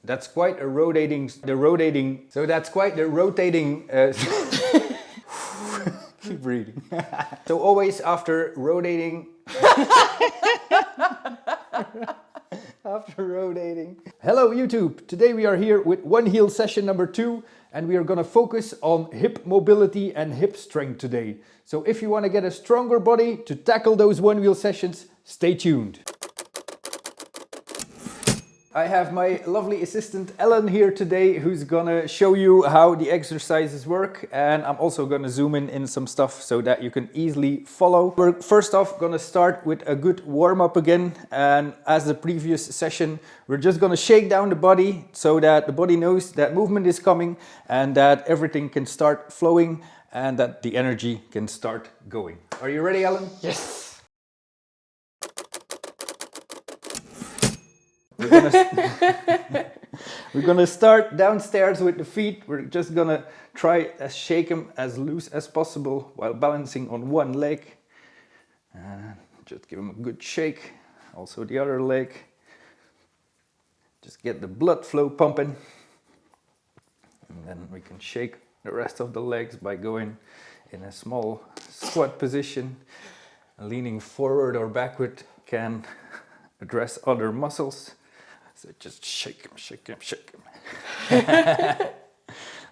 That's quite a rotating, so that's quite the rotating, keep breathing. So always after rotating, Hello YouTube, today we are here with OneHeal session number 2 and we are going to focus on hip mobility and hip strength today. So if you want to get a stronger body to tackle those OneHeal sessions, stay tuned. I have my lovely assistant Ellen here today who's gonna show you how the exercises work, and I'm also gonna zoom in some stuff so that you can easily follow. We're first off gonna start with a good warm-up again, and as the previous session we're just gonna shake down the body so that the body knows that movement is coming and that everything can start flowing and that the energy can start going. Are you ready, Ellen? Yes! We're gonna start downstairs with the feet. We're just gonna try to shake them as loose as possible while balancing on one leg. Just give them a good shake. Also the other leg. Just get the blood flow pumping. And then we can shake the rest of the legs by going in a small squat position. Leaning forward or backward can address other muscles. So just shake them, shake them, shake them.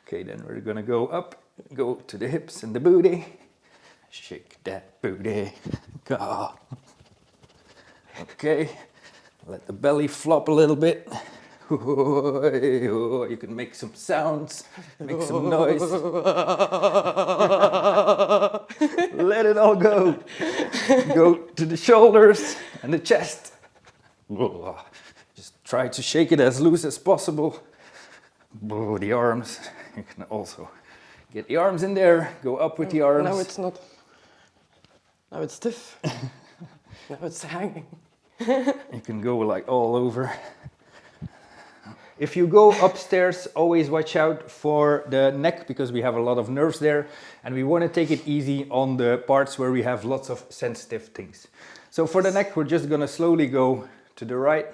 Okay, then we're gonna go up, go to the hips and the booty. Shake that booty. Go. Okay, let the belly flop a little bit. You can make some sounds, make some noise. Let it all go. Go to the shoulders and the chest. Just try to shake it as loose as possible. The arms, you can also get the arms in there, go up with the arms. Now it's not. Now it's stiff. Now it's hanging. You can go like all over. If you go upstairs, always watch out for the neck because we have a lot of nerves there and we want to take it easy on the parts where we have lots of sensitive things. So for the neck, we're just going to slowly go to the right,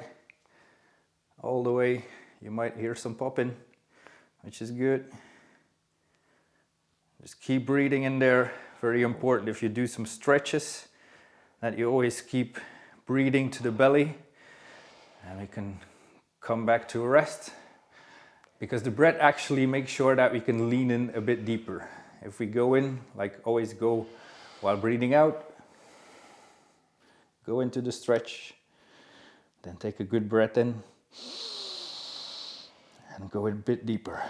all the way. You might hear some popping, which is good. Just keep breathing in there. Very important if you do some stretches that you always keep breathing to the belly, and we can come back to a rest because the breath actually makes sure that we can lean in a bit deeper. If we go in, like always go while breathing out, go into the stretch, then take a good breath in and go a bit deeper.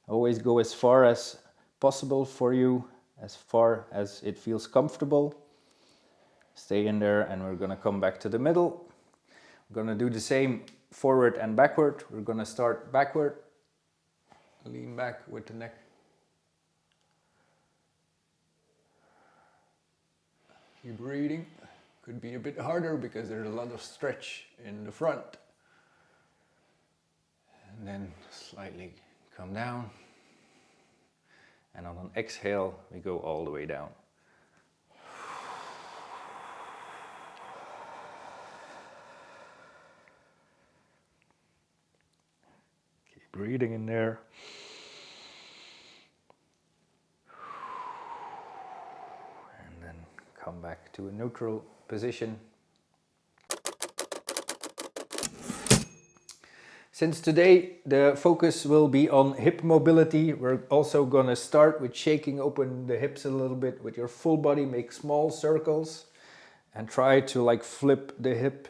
Always go as far as possible for you, as far as it feels comfortable. Stay in there and we're gonna come back to the middle. We're gonna do the same forward and backward. We're gonna start backward, lean back with the neck. Keep breathing. Could be a bit harder because there's a lot of stretch in the front. And then slightly come down. And on an exhale, we go all the way down. Keep breathing in there. And then come back to a neutral position. Since today the focus will be on hip mobility, we're also going to start with shaking open the hips a little bit with your full body. Make small circles and try to like flip the hip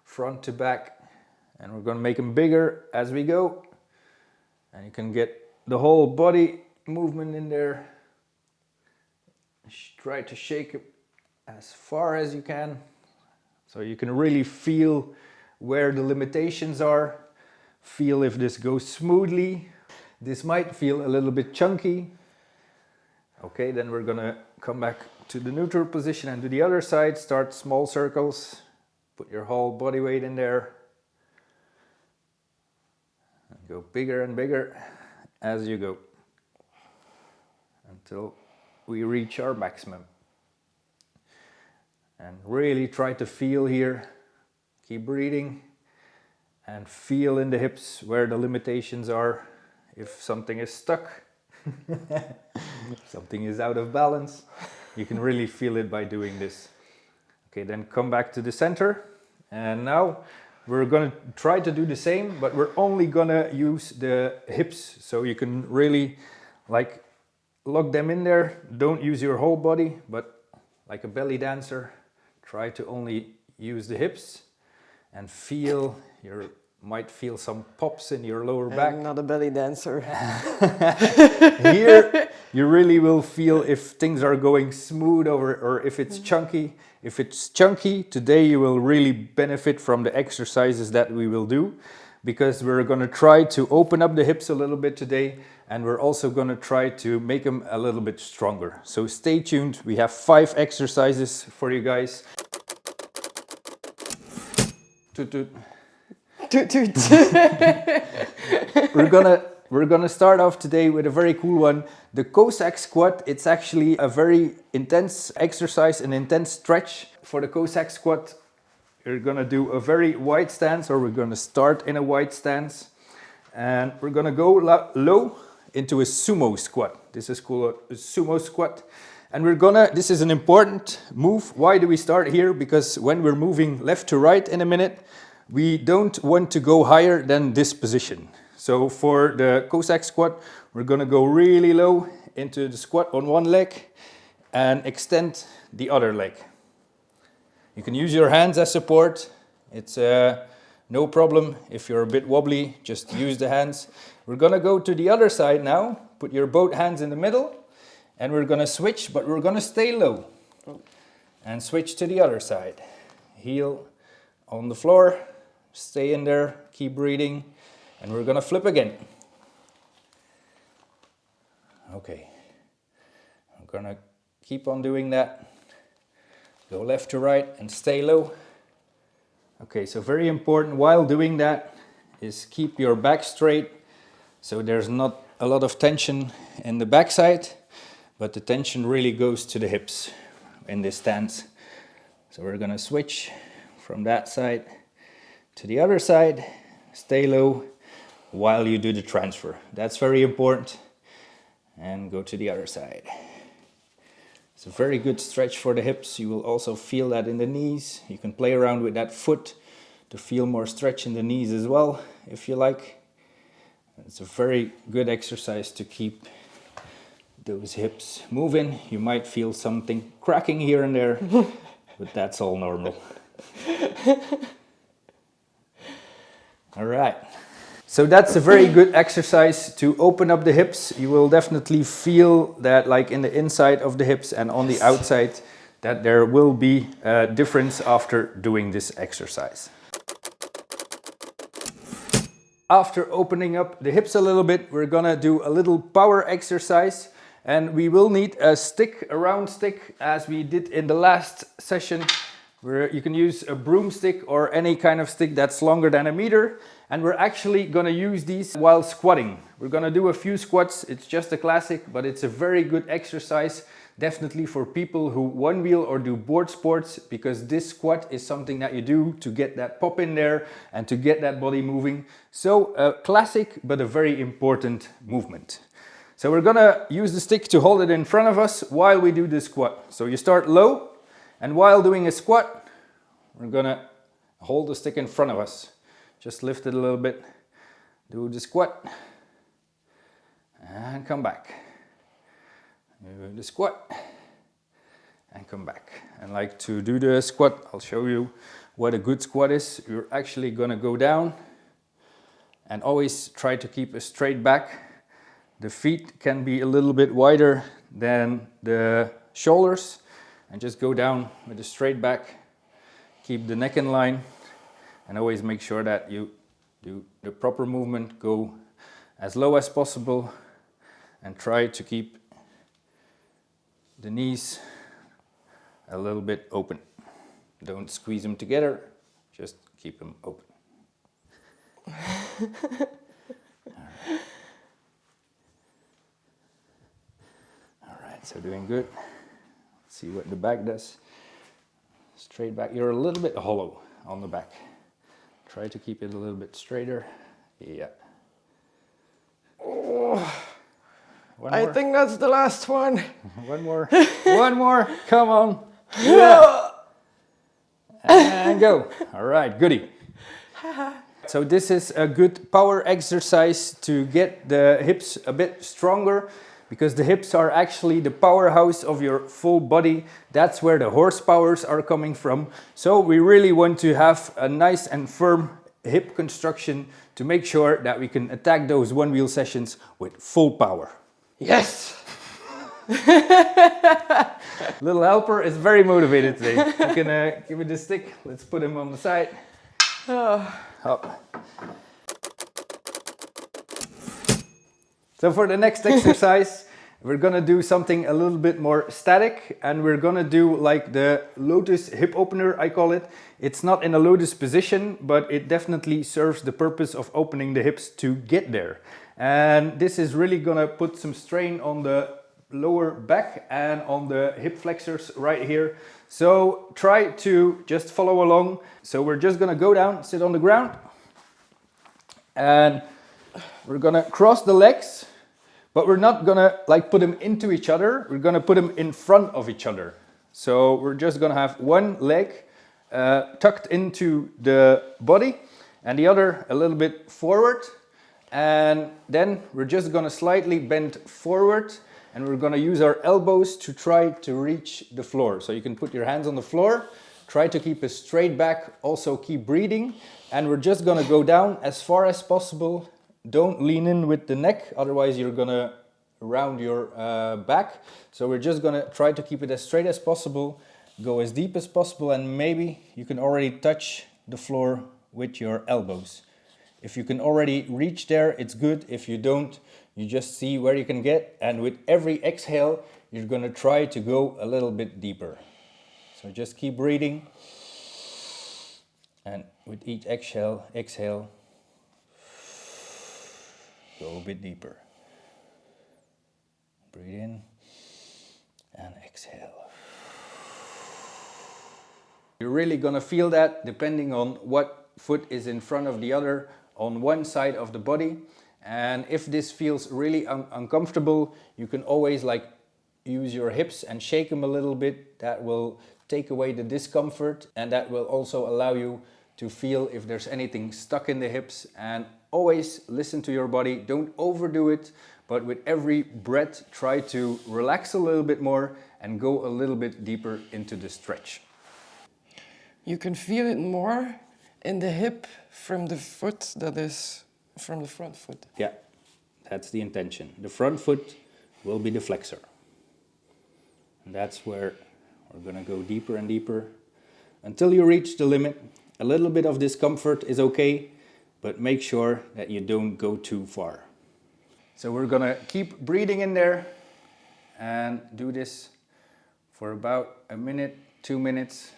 front to back, and we're going to make them bigger as we go, and you can get the whole body movement in there. Try to shake it as far as you can so you can really feel where the limitations are. Feel if this goes smoothly. This might feel a little bit chunky. Okay, then we're gonna come back to the neutral position and do the other side. Start small circles. Put your whole body weight in there. And go bigger and bigger as you go until we reach our maximum. And really try to feel here. Keep breathing. and feel in the hips where the limitations are. If something is stuck, something is out of balance, you can really feel it by doing this. Okay, then come back to the center, and now we're gonna try to do the same, but we're only gonna use the hips, so you can really like lock them in there. Don't use your whole body, but like a belly dancer, try to only use the hips and feel might feel some pops in your lower back. I'm not a belly dancer. Here you really will feel if things are going smooth or if it's chunky. If it's chunky, today you will really benefit from the exercises that we will do, because we're going to try to open up the hips a little bit today, and we're also going to try to make them a little bit stronger. So stay tuned. We have 5 exercises for you guys. Toot toot. Toot toot. We're gonna start off today with a very cool one, the cossack squat. It's actually a very intense exercise, an intense stretch. For the cossack squat, we're gonna do a very wide stance, or we're gonna start in a wide stance, and we're gonna go low into a sumo squat. This is called a sumo squat. And this is an important move. Why do we start here? Because when we're moving left to right in a minute, we don't want to go higher than this position. So for the cossack squat, we're gonna go really low into the squat on one leg and extend the other leg. You can use your hands as support. It's no problem if you're a bit wobbly, just use the hands. We're gonna go to the other side now. Put your both hands in the middle, and we're gonna switch, but we're gonna stay low. And switch to the other side. Heel on the floor, stay in there, keep breathing, and we're gonna flip again. Okay, I'm gonna keep on doing that. Go left to right and stay low. Okay, so very important while doing that is keep your back straight, so there's not a lot of tension in the backside, but the tension really goes to the hips in this stance. So we're gonna switch from that side to the other side, stay low while you do the transfer. That's very important. And go to the other side. It's a very good stretch for the hips. You will also feel that in the knees. You can play around with that foot to feel more stretch in the knees as well, if you like. It's a very good exercise to keep those hips moving. You might feel something cracking here and there, but that's all normal. All right. So that's a very good exercise to open up the hips. You will definitely feel that, like in the inside of the hips and on the outside, that there will be a difference after doing this exercise. After opening up the hips a little bit, we're gonna do a little power exercise, and we will need a stick, a round stick, as we did in the last session, where you can use a broomstick or any kind of stick that's longer than a meter. And we're actually gonna use these while squatting. We're gonna do a few squats. It's just a classic, but it's a very good exercise, definitely for people who one wheel or do board sports, because this squat is something that you do to get that pop in there and to get that body moving. So a classic, but a very important movement. So we're gonna use the stick to hold it in front of us while we do the squat. So you start low, and while doing a squat, we're gonna hold the stick in front of us. Just lift it a little bit, do the squat, and come back. Do the squat, and come back. And like to do the squat, I'll show you what a good squat is. You're actually gonna go down, and always try to keep a straight back. The feet can be a little bit wider than the shoulders, and just go down with a straight back. Keep the neck in line. And always make sure that you do the proper movement, go as low as possible, and try to keep the knees a little bit open. Don't squeeze them together, just keep them open. All right, so doing good. Let's see what the back does. Straight back, you're a little bit hollow on the back. Try to keep it a little bit straighter. Yeah. Oh, One I more. think that's the last one. One more. One more. Come on. Yeah. And go. All right, goody. So this is a good power exercise to get the hips a bit stronger, because the hips are actually the powerhouse of your full body. That's where the horsepowers are coming from. So we really want to have a nice and firm hip construction to make sure that we can attack those OneWheel sessions with full power. Yes! Little helper is very motivated today. You can give it the stick. Let's put him on the side. Up. So for the next exercise, we're gonna do something a little bit more static, and we're gonna do like the lotus hip opener, I call it. It's not in a lotus position, but it definitely serves the purpose of opening the hips to get there. And this is really gonna put some strain on the lower back and on the hip flexors right here. So try to just follow along. So we're just gonna go down, sit on the ground, and we're gonna cross the legs, but we're not gonna like put them into each other. We're gonna put them in front of each other. So we're just gonna have one leg tucked into the body and the other a little bit forward. And then we're just gonna slightly bend forward, and we're gonna use our elbows to try to reach the floor. So you can put your hands on the floor, try to keep a straight back, also keep breathing. And we're just gonna go down as far as possible. Don't lean in with the neck, otherwise you're gonna round your back. So we're just gonna try to keep it as straight as possible, go as deep as possible, and maybe you can already touch the floor with your elbows. If you can already reach there, it's good. If you don't, you just see where you can get, and with every exhale, you're gonna try to go a little bit deeper. So just keep breathing, and with each exhale, go a bit deeper. Breathe in and exhale. You're really gonna feel that depending on what foot is in front of the other on one side of the body. And if this feels really uncomfortable, you can always like use your hips and shake them a little bit. That will take away the discomfort, and that will also allow you to feel if there's anything stuck in the hips. And always listen to your body, don't overdo it, but with every breath try to relax a little bit more and go a little bit deeper into the stretch. You can feel it more in the hip from the foot that is from the front foot. Yeah, that's the intention. The front foot will be the flexor. And that's where we're gonna go deeper and deeper until you reach the limit. A little bit of discomfort is okay, but make sure that you don't go too far. So we're gonna keep breathing in there and do this for about a minute, 2 minutes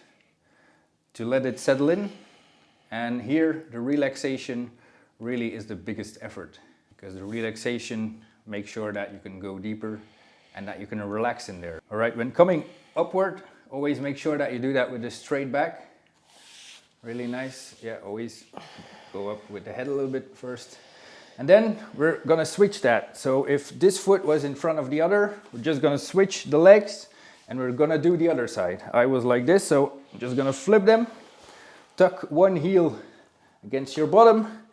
to let it settle in. And here the relaxation really is the biggest effort, because the relaxation makes sure that you can go deeper and that you can relax in there. All right, when coming upward, always make sure that you do that with a straight back. Really nice. Yeah, always go up with the head a little bit first. And then we're gonna switch that. So if this foot was in front of the other, we're just gonna switch the legs and we're gonna do the other side. I was like this, so I'm just gonna flip them, tuck one heel against your bottom,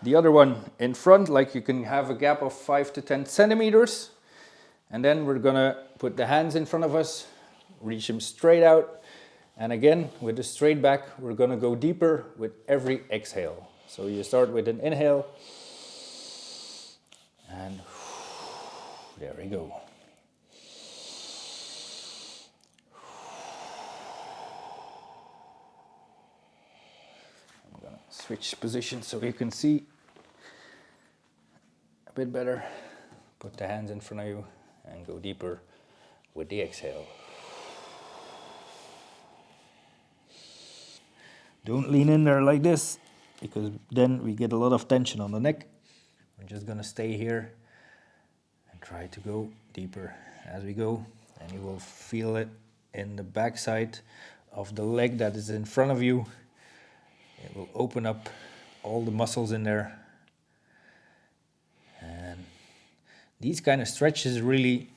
the other one in front, like you can have a gap of 5 to 10 centimeters. And then we're gonna put the hands in front of us, reach them straight out. And again, with the straight back, we're gonna go deeper with every exhale. So you start with an inhale, and there we go. I'm gonna switch position so you can see a bit better. Put the hands in front of you and go deeper with the exhale. Don't lean in there like this, because then we get a lot of tension on the neck. We're just gonna stay here and try to go deeper as we go. And you will feel it in the backside of the leg that is in front of you. It will open up all the muscles in there. And these kind of stretches really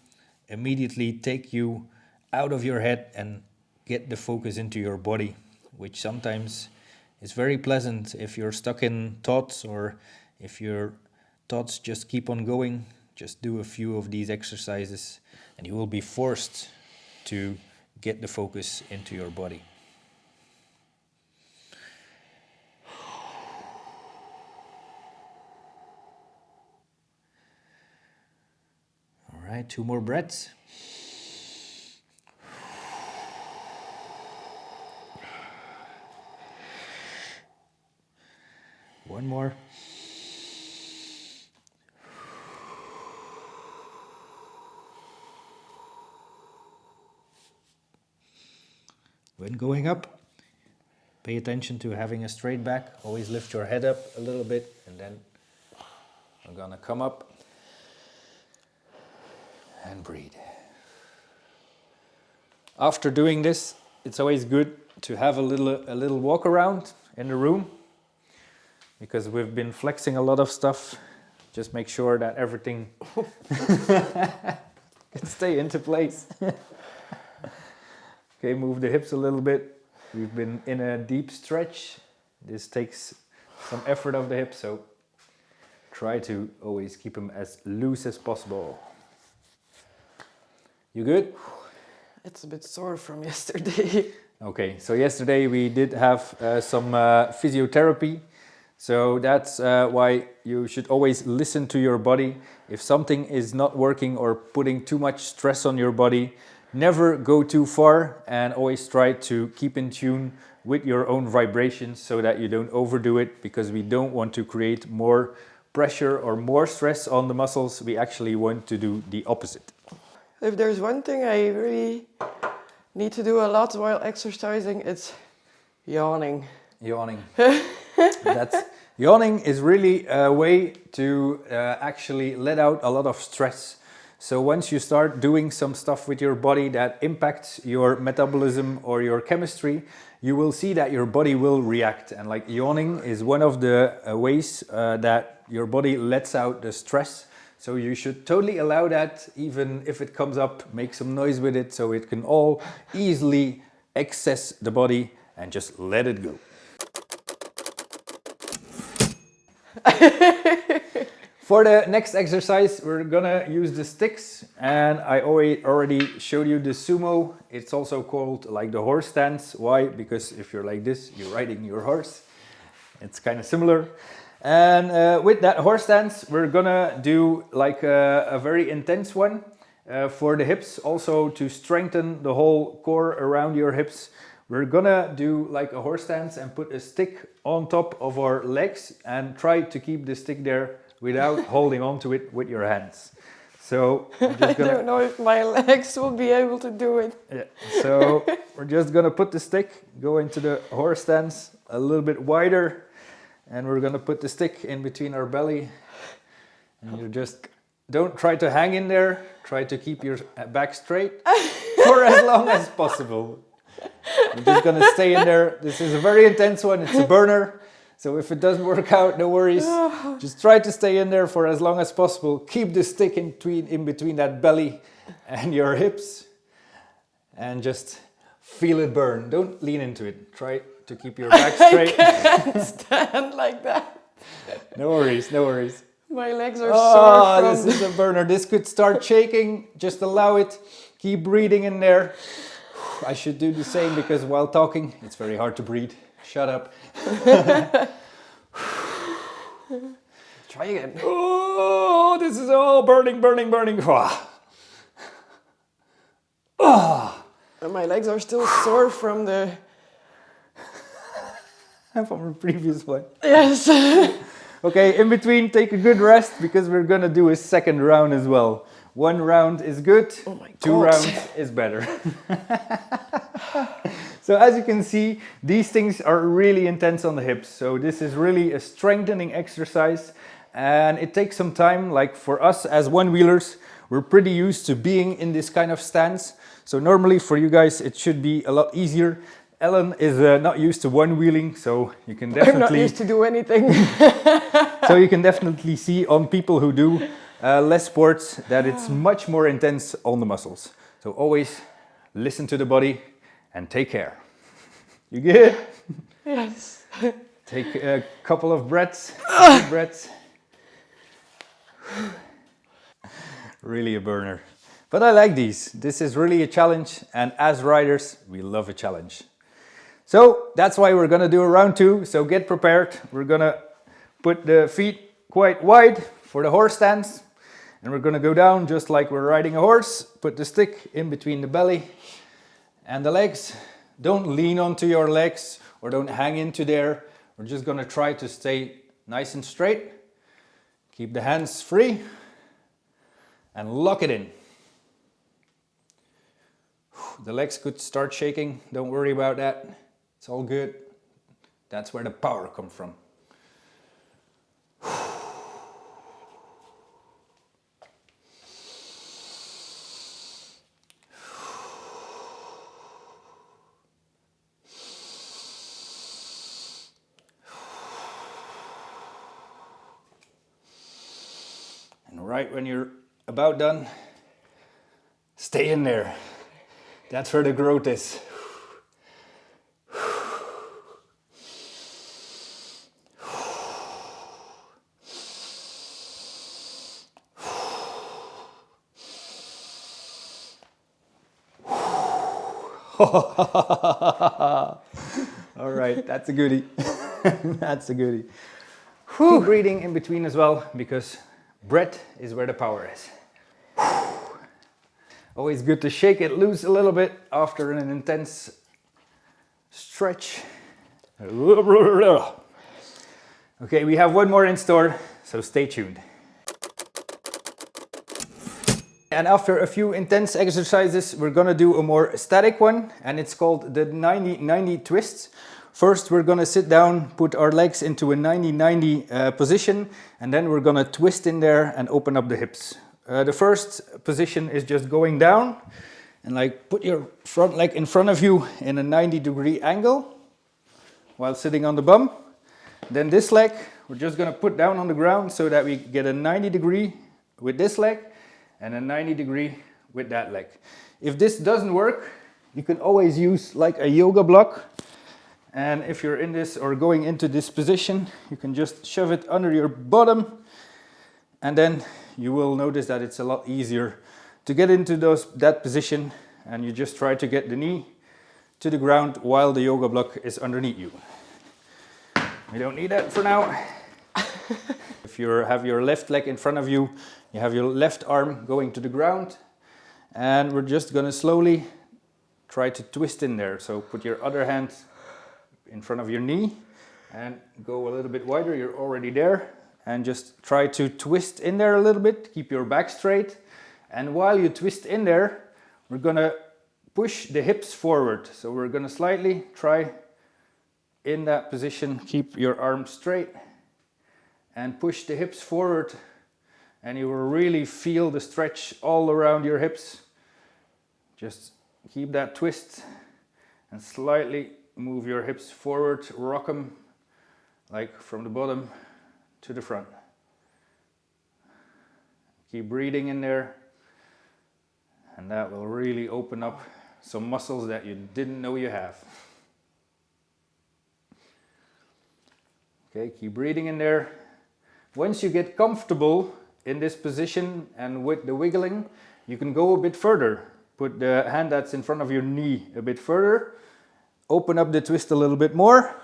immediately take you out of your head and get the focus into your body, which sometimes is very pleasant if you're stuck in thoughts, or if your thoughts just keep on going. Just do a few of these exercises and you will be forced to get the focus into your body. All right, 2 more breaths. One more. When going up, pay attention to having a straight back. Always lift your head up a little bit, and then I'm gonna come up and breathe. After doing this, it's always good to have a little walk around in the room, because we've been flexing a lot of stuff. Just make sure that everything can stay into place. Okay, move the hips a little bit. We've been in a deep stretch. This takes some effort of the hips, so try to always keep them as loose as possible. You good? It's a bit sore from yesterday. Okay, so yesterday we did have some physiotherapy. So that's why you should always listen to your body. If something is not working or putting too much stress on your body, never go too far, and always try to keep in tune with your own vibrations so that you don't overdo it, because we don't want to create more pressure or more stress on the muscles. We actually want to do the opposite. If there's one thing I really need to do a lot while exercising, it's yawning. Yawning. Yawning is really a way to actually let out a lot of stress. So once you start doing some stuff with your body that impacts your metabolism or your chemistry, you will see that your body will react. And like yawning is one of the ways that your body lets out the stress. So you should totally allow that, even if it comes up, make some noise with it so it can all easily access the body, and just let it go. For the next exercise, we're gonna use the sticks, and I already showed you the sumo. It's also called like the horse stance. Why? Because if you're like this, you're riding your horse. It's kind of similar. And with that horse stance, we're gonna do like a very intense one for the hips, also to strengthen the whole core around your hips. We're gonna do like a horse stance and put a stick on top of our legs and try to keep the stick there without holding on to it with your hands. So I'm just gonna... I don't know if my legs will be able to do it. Yeah. So we're just gonna put the stick, go into the horse stance a little bit wider, and we're gonna put the stick in between our belly. And you just don't try to hang in there, try to keep your back straight for as long as possible. You're just gonna stay in there. This is a very intense one, it's a burner. So if it doesn't work out, no worries. Just try to stay in there for as long as possible. Keep the stick in between that belly and your hips, and just feel it burn. Don't lean into it. Try to keep your back straight. I can't stand like that. No worries, no worries. My legs are sore from... This is a burner. This could start shaking. Just allow it. Keep breathing in there. I should do the same, because while talking, it's very hard to breathe. Shut up. Try again. Oh, this is all burning, burning, burning. And my legs are still sore from the... From the previous one. Yes. Okay, in between, take a good rest, because we're gonna do a second round as well. 1 round is good, oh my 2 God. rounds is better. So as you can see, these things are really intense on the hips. So this is really a strengthening exercise, and it takes some time. Like for us as one-wheelers, we're pretty used to being in this kind of stance. So normally for you guys, it should be a lot easier. Ellen is not used to one-wheeling, so you can I'm not definitely used to do anything. so you can definitely see on people who do less sports that it's much more intense on the muscles. So always listen to the body and take care. You good? Yes. Take a couple of breaths, deep breaths. Really a burner. But I like these. This is really a challenge, and as riders, we love a challenge. So that's why we're gonna do a round 2. So get prepared. We're gonna put the feet quite wide for the horse stance, and we're gonna go down just like we're riding a horse. Put the stick in between the belly and the legs. Don't lean onto your legs or don't hang into there. We're just gonna try to stay nice and straight. Keep the hands free and lock it in. The legs could start shaking. Don't worry about that. It's all good. That's where the power comes from. And right when you're about done, stay in there. That's where the growth is. All right, that's a goodie. That's a goodie. Keep breathing in between as well, because breath is where the power is. Always good to shake it loose a little bit after an intense stretch. Okay, we have one more in store, so stay tuned. And after a few intense exercises, we're gonna do a more static one, and it's called the 90-90 twist. First, we're gonna sit down, put our legs into a 90-90 position, and then we're gonna twist in there and open up the hips. The first position is just going down, and like put your front leg in front of you in a 90-degree angle while sitting on the bum. Then this leg, we're just gonna put down on the ground so that we get a 90-degree with this leg and a 90-degree with that leg. If this doesn't work, you can always use like a yoga block. And if you're in this or going into this position, you can just shove it under your bottom, and then you will notice that it's a lot easier to get into that position, and you just try to get the knee to the ground while the yoga block is underneath you. We don't need that for now. If you have your left leg in front of you, you have your left arm going to the ground, and we're just gonna slowly try to twist in there. So put your other hand in front of your knee and go a little bit wider. You're already there, and just try to twist in there a little bit. Keep your back straight, and while you twist in there, we're gonna push the hips forward. So we're gonna slightly try in that position. Keep your arms straight and push the hips forward, and you will really feel the stretch all around your hips. Just keep that twist and slightly move your hips forward, rock them like from the bottom to the front. Keep breathing in there, and that will really open up some muscles that you didn't know you have. Okay, keep breathing in there. Once you get comfortable in this position and with the wiggling, you can go a bit further. Put the hand that's in front of your knee a bit further. Open up the twist a little bit more,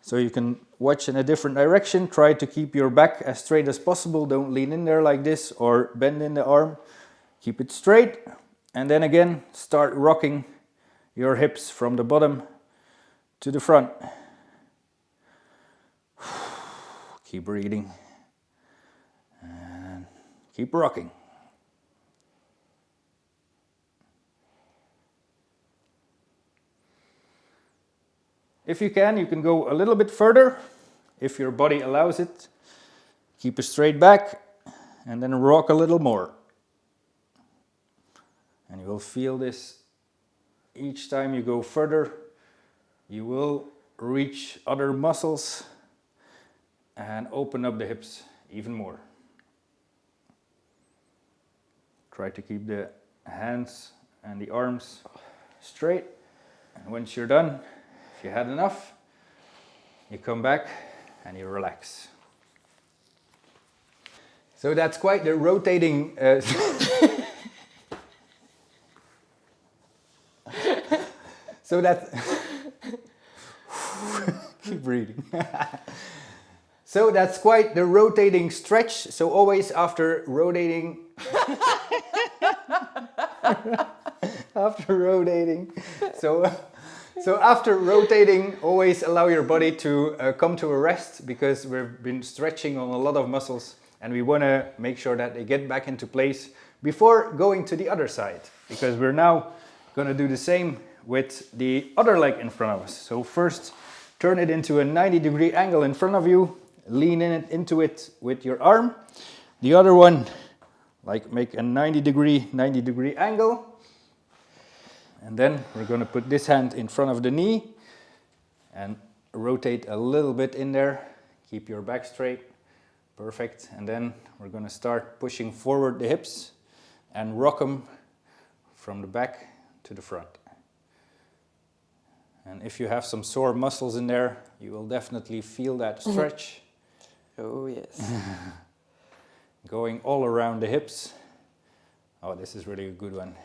so you can watch in a different direction. Try to keep your back as straight as possible. Don't lean in there like this or bend in the arm. Keep it straight, and then again start rocking your hips from the bottom to the front. Keep breathing and keep rocking. If you can go a little bit further, if your body allows it. Keep a straight back, and then rock a little more. And you will feel this each time you go further, you will reach other muscles and open up the hips even more. Try to keep the hands and the arms straight. And once you're done, if you had enough, you come back and you relax. So that's quite the rotating so that keep breathing. So that's quite the rotating stretch. So always after rotating after rotating. So after rotating, always allow your body to come to a rest, because we've been stretching on a lot of muscles and we want to make sure that they get back into place before going to the other side, because we're now going to do the same with the other leg in front of us. So first, turn it into a 90-degree angle in front of you, lean into it with your arm. The other one, like make a 90-degree angle. And then we're going to put this hand in front of the knee and rotate a little bit in there. Keep your back straight. Perfect. And then we're going to start pushing forward the hips and rock them from the back to the front. And if you have some sore muscles in there, you will definitely feel that stretch. Oh yes. Going all around the hips. Oh, this is really a good one.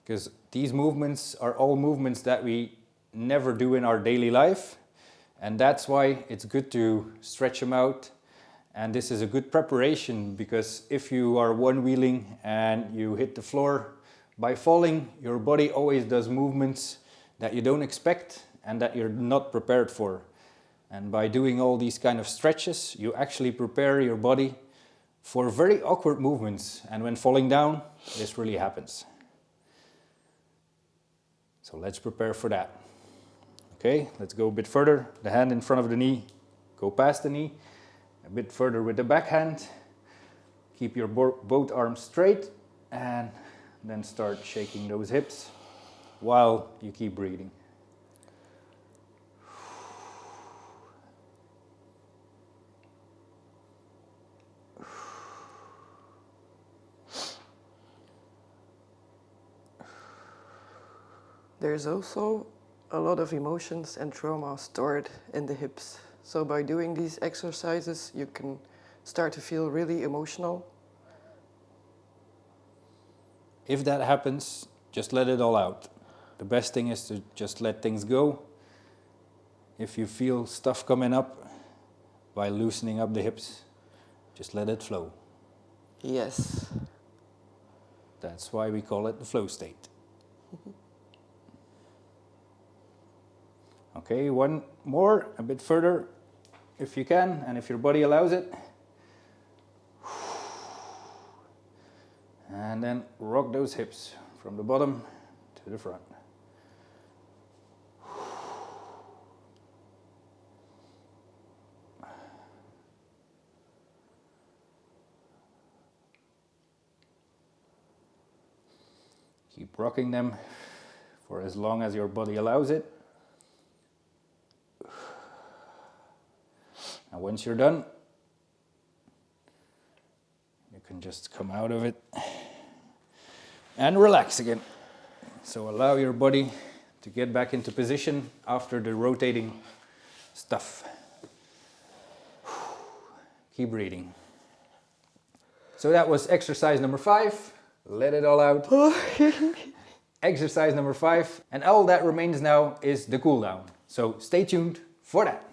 Because these movements are all movements that we never do in our daily life. And that's why it's good to stretch them out. And this is a good preparation, because if you are one-wheeling and you hit the floor by falling, your body always does movements that you don't expect and that you're not prepared for. And by doing all these kind of stretches, you actually prepare your body for very awkward movements. And when falling down, this really happens. So let's prepare for that. Okay, let's go a bit further. The hand in front of the knee, go past the knee. A bit further with the backhand. Keep your both arms straight and then start shaking those hips while you keep breathing. There's also a lot of emotions and trauma stored in the hips. So by doing these exercises, you can start to feel really emotional. If that happens, just let it all out. The best thing is to just let things go. If you feel stuff coming up by loosening up the hips, just let it flow. Yes. That's why we call it the flow state. Okay, one more, a bit further if you can, and if your body allows it. And then rock those hips from the bottom to the front. Keep rocking them for as long as your body allows it. And once you're done, you can just come out of it and relax again. So allow your body to get back into position after the rotating stuff. Keep breathing. So that was exercise number 5. Let it all out. Exercise number 5. And all that remains now is the cool down. So stay tuned for that.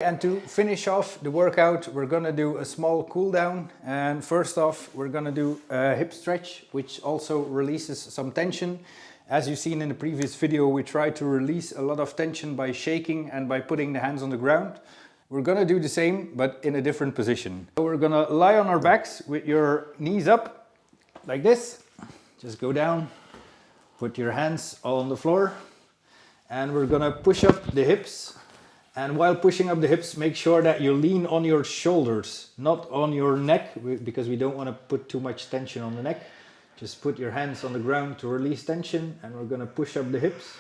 And to finish off the workout, we're gonna do a small cool down. And first off, we're gonna do a hip stretch, which also releases some tension. As you've seen in the previous video, we try to release a lot of tension by shaking and by putting the hands on the ground. We're gonna do the same, but in a different position. So we're gonna lie on our backs with your knees up, like this. Just go down, put your hands all on the floor, and we're gonna push up the hips. And while pushing up the hips, make sure that you lean on your shoulders, not on your neck, because we don't want to put too much tension on the neck. Just put your hands on the ground to release tension, and we're gonna push up the hips.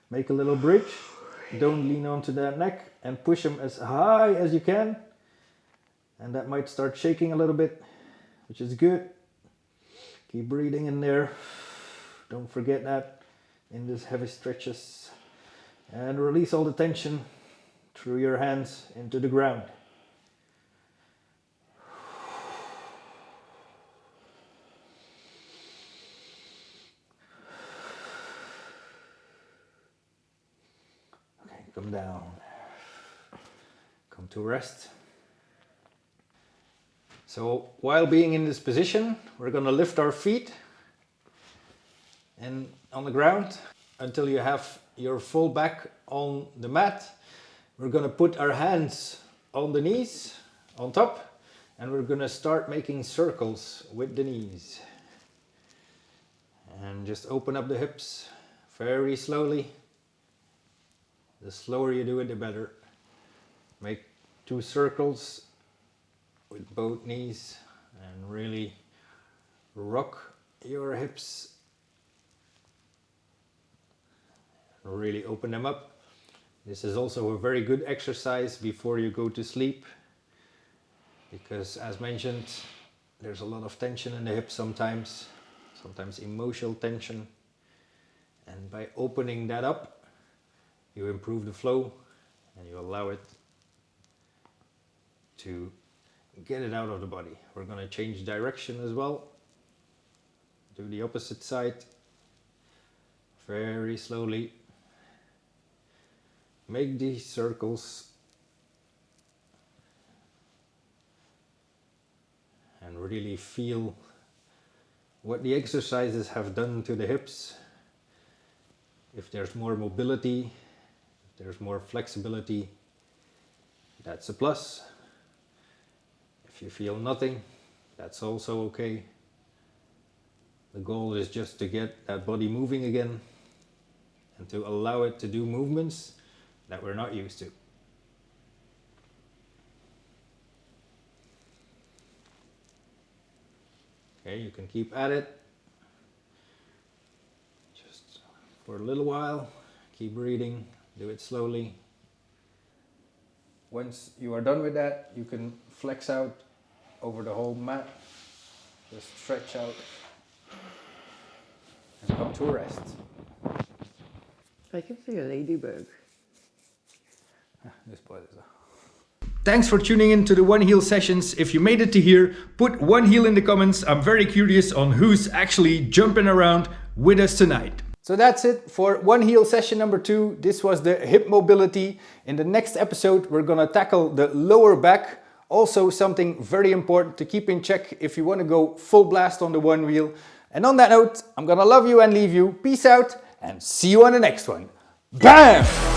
Make a little bridge. Don't lean onto that neck, and push them as high as you can. And that might start shaking a little bit, which is good. Keep breathing in there. Don't forget that in these heavy stretches. And release all the tension through your hands into the ground. Okay, come down. Come to rest. So while being in this position, we're going to lift our feet and on the ground until you have your full back on the mat. We're going to put our hands on the knees on top, and we're going to start making circles with the knees. And just open up the hips very slowly. The slower you do it, the better. Make 2 circles with both knees and really rock your hips. Really open them up. This is also a very good exercise before you go to sleep, because as mentioned, there's a lot of tension in the hips sometimes emotional tension, and by opening that up you improve the flow and you allow it to get it out of the body. We're going to change direction as well. Do the opposite side very slowly. Make these circles and really feel what the exercises have done to the hips. If there's more mobility, if there's more flexibility, that's a plus. If you feel nothing, that's also okay. The goal is just to get that body moving again and to allow it to do movements that we're not used to. Okay, you can keep at it just for a little while. Keep breathing, do it slowly. Once you are done with that, you can flex out over the whole mat. Just stretch out and come to rest. I can see a ladybug. Thanks for tuning in to the OneHeal sessions. If you made it to here, put OneHeal in the comments. I'm very curious on who's actually jumping around with us tonight. So that's it for OneHeal session number 2. This was the hip mobility. In the next episode, we're gonna tackle the lower back. Also something very important to keep in check if you want to go full blast on the OneWheel. And on that note, I'm gonna love you and leave you. Peace out and see you on the next one. Bam!